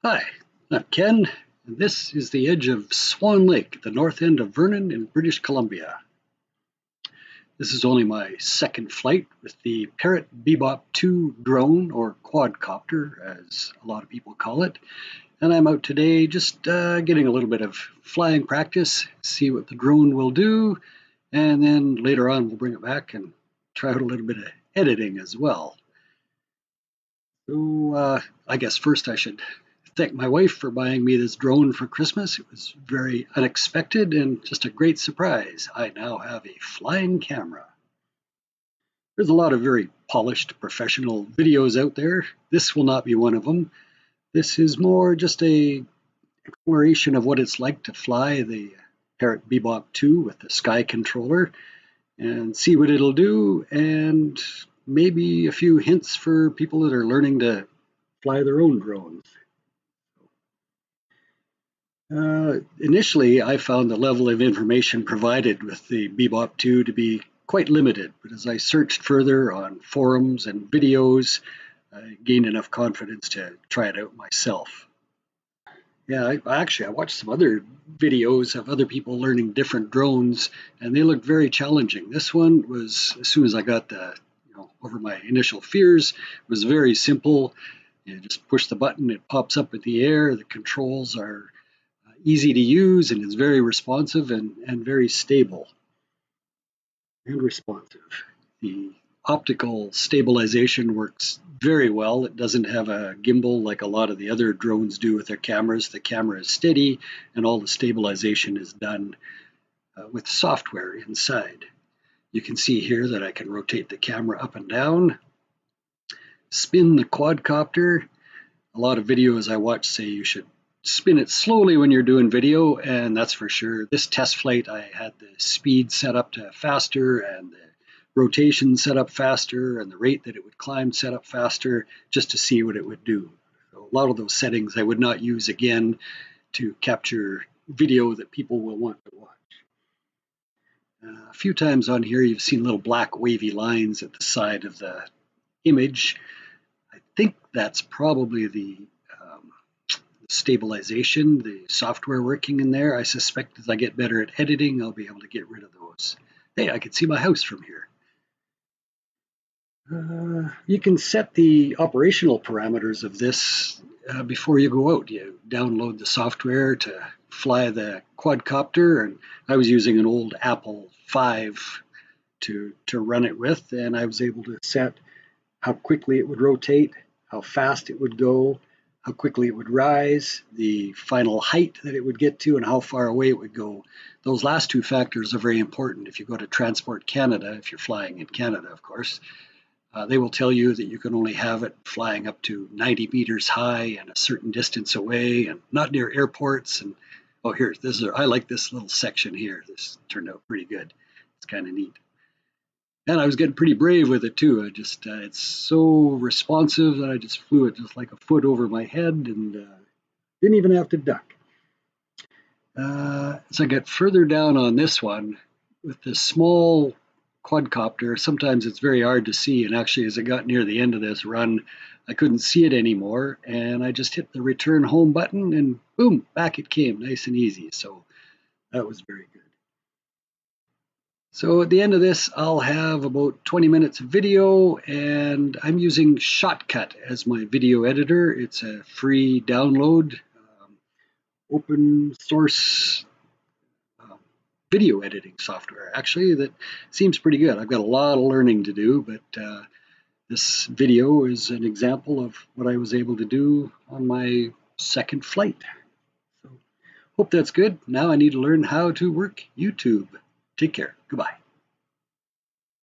Hi, I'm Ken, and this is the edge of Swan Lake at the north end of Vernon in British Columbia. This is only my second flight with the Parrot Bebop 2 drone, or quadcopter as a lot of people call it, and I'm out today just getting a little bit of flying practice, see what the drone will do, and then later on we'll bring it back and try out a little bit of editing as well. So I guess first I should thank my wife for buying me this drone for Christmas. It was very unexpected and just a great surprise. I now have a flying camera. There's a lot of very polished professional videos out there. This will not be one of them. This is more just a exploration of what it's like to fly the Parrot Bebop 2 with the Sky controller and see what it'll do, and maybe a few hints for people that are learning to fly their own drones. Initially, I found the level of information provided with the Bebop 2 to be quite limited, but as I searched further on forums and videos, I gained enough confidence to try it out myself. Yeah, I watched some other videos of other people learning different drones, and they looked very challenging. This one was, as soon as I got over my initial fears, was very simple. You just push the button, it pops up in the air. The controls are easy to use, and it's very responsive and very stable and responsive. The optical stabilization works very well. It doesn't have a gimbal like a lot of the other drones do with their cameras. The camera is steady, and all the stabilization is done with software inside. You can see here that I can rotate the camera up and down, spin the quadcopter. A lot of videos I watch say you should spin it slowly when you're doing video, and that's for sure. This test flight, I had the speed set up to faster and the rotation set up faster and the rate that it would climb set up faster, just to see what it would do. So a lot of those settings I would not use again to capture video that people will want to watch. A few times on here you've seen little black wavy lines at the side of the image. I think that's probably the stabilization, the software working in there. I suspect as I get better at editing, I'll be able to get rid of those. Hey, I can see my house from here. You can set the operational parameters of this before you go out. You download the software to fly the quadcopter, and I was using an old Apple 5 to run it with, and I was able to set how quickly it would rotate, how fast it would go, how quickly it would rise, the final height that it would get to, and how far away it would go. Those last two factors are very important. If you go to Transport Canada, if you're flying in Canada, of course, they will tell you that you can only have it flying up to 90 meters high and a certain distance away, and not near airports. And oh, here, I like this little section here. This turned out pretty good. It's kind of neat. And I was getting pretty brave with it too. It's so responsive that I just flew it just like a foot over my head and didn't even have to duck. As I get further down on this one, with this small quadcopter, sometimes it's very hard to see. And actually, as I got near the end of this run, I couldn't see it anymore. And I just hit the return home button and boom, back it came, nice and easy. So that was very good. So at the end of this, I'll have about 20 minutes of video, and I'm using Shotcut as my video editor. It's a free download, open source video editing software, actually, that seems pretty good. I've got a lot of learning to do, but this video is an example of what I was able to do on my second flight. So hope that's good. Now I need to learn how to work YouTube. Take care. Goodbye.